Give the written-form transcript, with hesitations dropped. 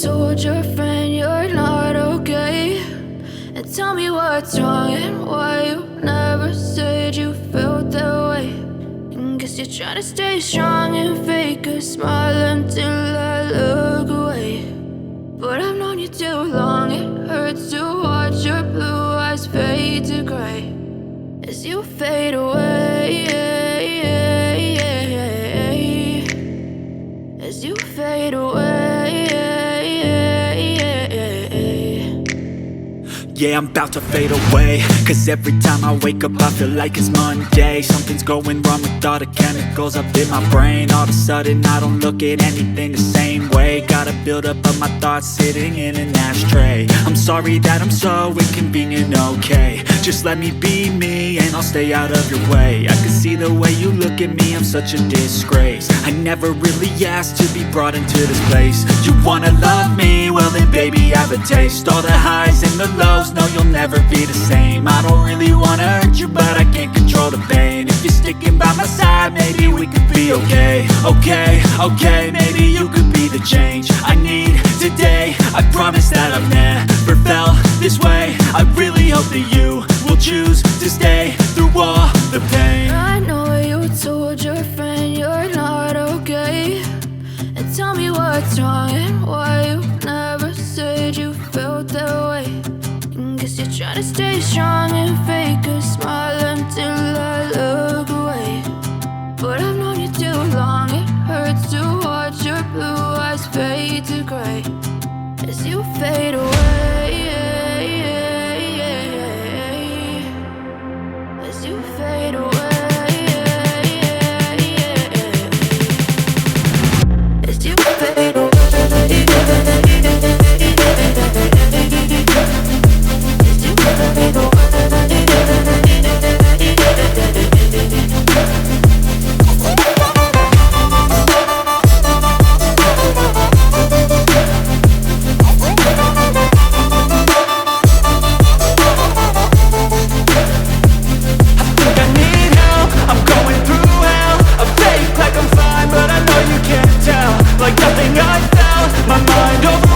told your friend you're not okay? And tell me what's wrong and why you never said you felt that way. And guess you're trying to stay strong and fake a smile until I look away. But I've known you too long, it hurts to watch your blue eyes fade to gray as you fade away, as you fade away. Yeah, I'm about to fade away, cause every time I wake up I feel like it's Monday. Something's going wrong with all the chemicals up in my brain. All of a sudden I don't look at anything the same way. Gotta build up of my thoughts sitting in an ashtray. I'm sorry that I'm so inconvenient, okay? Just let me be me and I'll stay out of your way. I can see the way you look at me, I'm such a disgrace. I never really asked to be brought into this place. You wanna love me? Well then baby, have a taste. All the highs and the lows, no, you'll never be the same. I don't really wanna hurt you, but I can't control the pain. If you're sticking by my side, maybe we could be okay. Okay, maybe you could be the change I need today. I promise that I've never felt this way. I really hope that you will choose to stay through all the pain. I know you told your friend you're not okay. And tell me what's wrong and why you never said you felt that way. And guess you're trying to stay strong and fake a smile until I look away. But I've known you too long, it hurts to watch your blue eyes fade to gray as you fade away, as you fade away. As you fade away. Like nothing I felt, my mind over